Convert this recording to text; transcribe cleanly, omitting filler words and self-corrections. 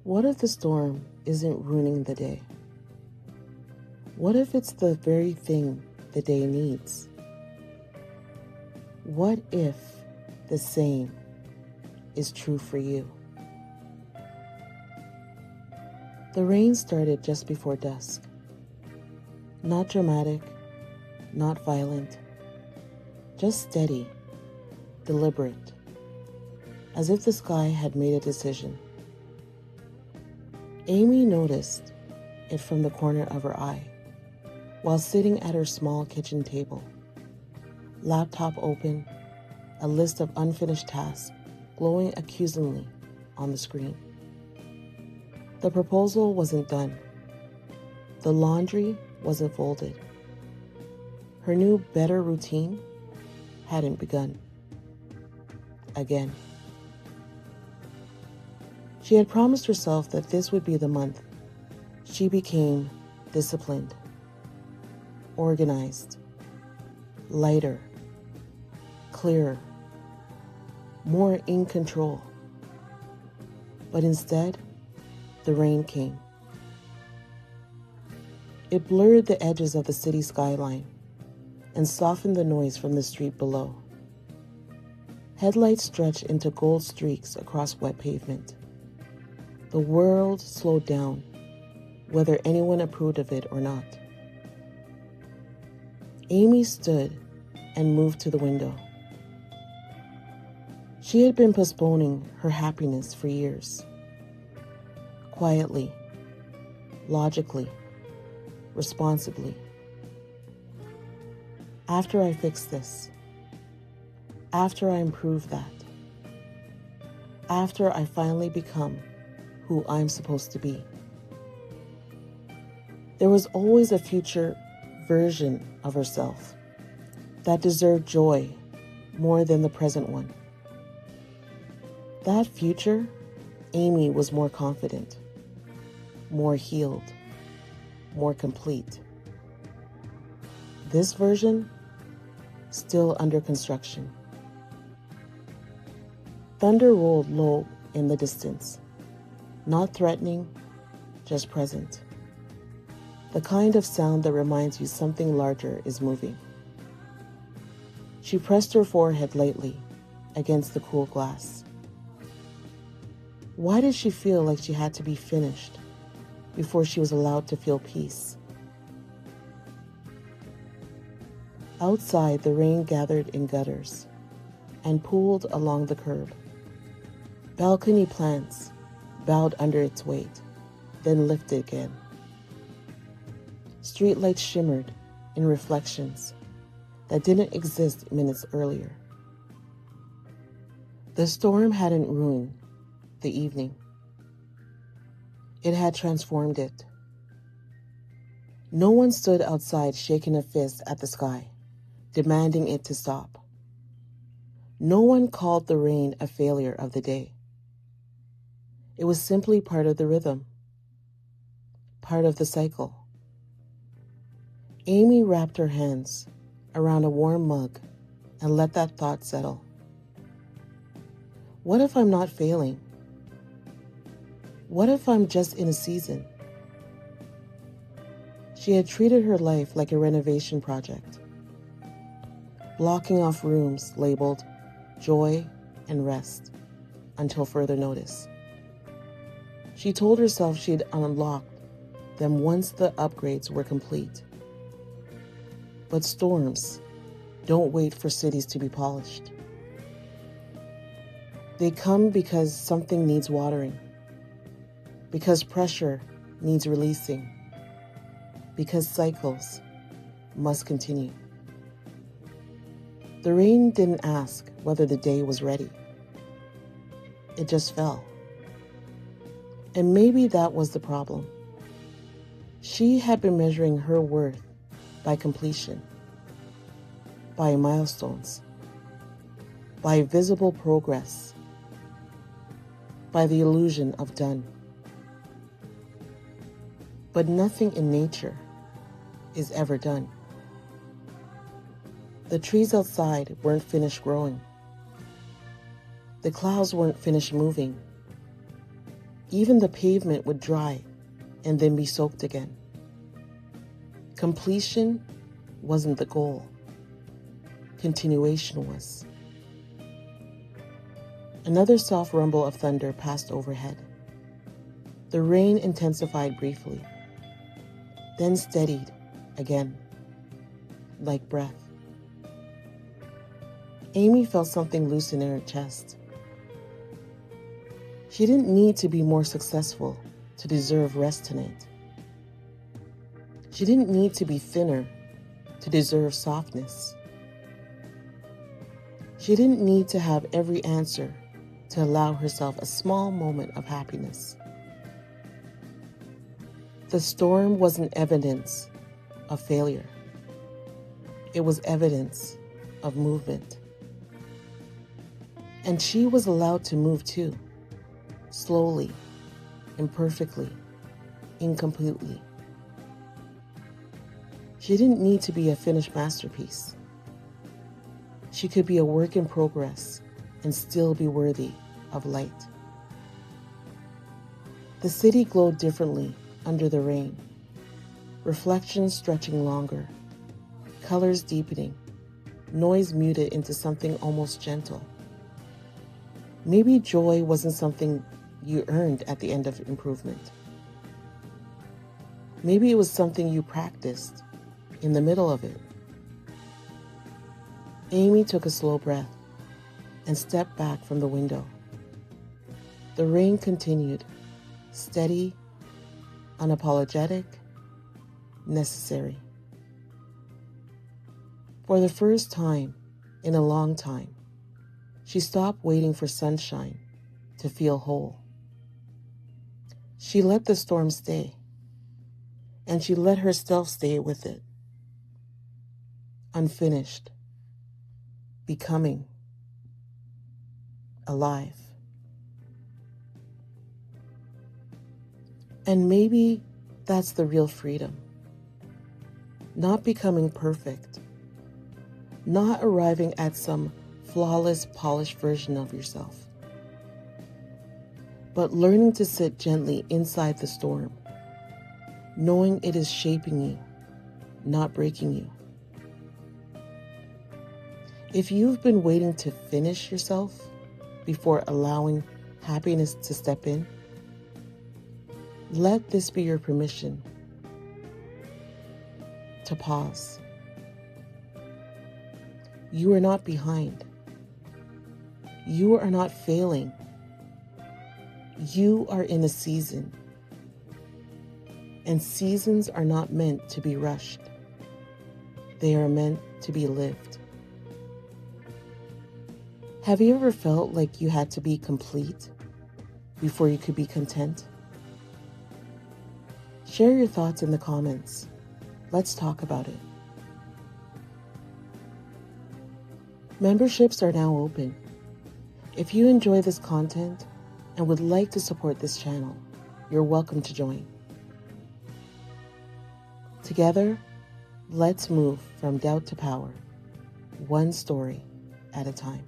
What if the storm isn't ruining the day? What if it's the very thing the day needs? What if the same is true for you? The rain started just before dusk. Not dramatic, not violent, just steady, deliberate, as if the sky had made a decision. Amy noticed it from the corner of her eye while sitting at her small kitchen table, laptop open, a list of unfinished tasks glowing accusingly on the screen. The proposal wasn't done. The laundry wasn't folded. Her new, better routine hadn't begun. Again. She had promised herself that this would be the month she became disciplined, organized, lighter, clearer, more in control. But instead, the rain came. It blurred the edges of the city skyline and softened the noise from the street below. Headlights stretched into gold streaks across wet pavement. The world slowed down, whether anyone approved of it or not. Amy stood and moved to the window. She had been postponing her happiness for years. Quietly, logically, responsibly. After I fix this, after I improve that, after I finally become who I'm supposed to be. There was always a future version of herself that deserved joy more than the present one. That future, Amy was more confident, more healed, more complete. This version, still under construction. Thunder rolled low in the distance, not threatening, just present. The kind of sound that reminds you something larger is moving. She pressed her forehead lightly against the cool glass. Why did she feel like she had to be finished before she was allowed to feel peace? Outside, the rain gathered in gutters and pooled along the curb. Balcony plants bowed under its weight, then lifted again. Streetlights shimmered in reflections that didn't exist minutes earlier. The storm hadn't ruined the evening. It had transformed it. No one stood outside shaking a fist at the sky, demanding it to stop. No one called the rain a failure of the day. It was simply part of the rhythm, part of the cycle. Amy wrapped her hands around a warm mug and let that thought settle. What if I'm not failing? What if I'm just in a season? She had treated her life like a renovation project, blocking off rooms labeled joy and rest until further notice. She told herself she'd unlocked them once the upgrades were complete. But storms don't wait for cities to be polished. They come because something needs watering, because pressure needs releasing, because cycles must continue. The rain didn't ask whether the day was ready. It just fell. And maybe that was the problem. She had been measuring her worth by completion, by milestones, by visible progress, by the illusion of done. But nothing in nature is ever done. The trees outside weren't finished growing. The clouds weren't finished moving. Even the pavement would dry and then be soaked again. Completion wasn't the goal. Continuation was. Another soft rumble of thunder passed overhead. The rain intensified briefly, then steadied again, like breath. Amy felt something loosen in her chest. She didn't need to be more successful to deserve rest tonight. She didn't need to be thinner to deserve softness. She didn't need to have every answer to allow herself a small moment of happiness. The storm wasn't evidence of failure. It was evidence of movement. And she was allowed to move too, slowly, imperfectly, incompletely. She didn't need to be a finished masterpiece. She could be a work in progress and still be worthy of light. The city glowed differently under the rain, reflections stretching longer, colors deepening, noise muted into something almost gentle. Maybe joy wasn't something you earned at the end of improvement. Maybe it was something you practiced in the middle of it. Amy took a slow breath and stepped back from the window. The rain continued, steady, unapologetic, necessary. For the first time in a long time, she stopped waiting for sunshine to feel whole. She let the storm stay, and she let herself stay with it. Unfinished, becoming, alive. And maybe that's the real freedom. Not becoming perfect, not arriving at some flawless, polished version of yourself, but learning to sit gently inside the storm, knowing it is shaping you, not breaking you. If you've been waiting to finish yourself before allowing happiness to step in, let this be your permission to pause. You are not behind. You are not failing. You are in a season. And seasons are not meant to be rushed. They are meant to be lived. Have you ever felt like you had to be complete before you could be content? Share your thoughts in the comments. Let's talk about it. Memberships are now open. If you enjoy this content and would like to support this channel, you're welcome to join. Together, let's move from doubt to power, one story at a time.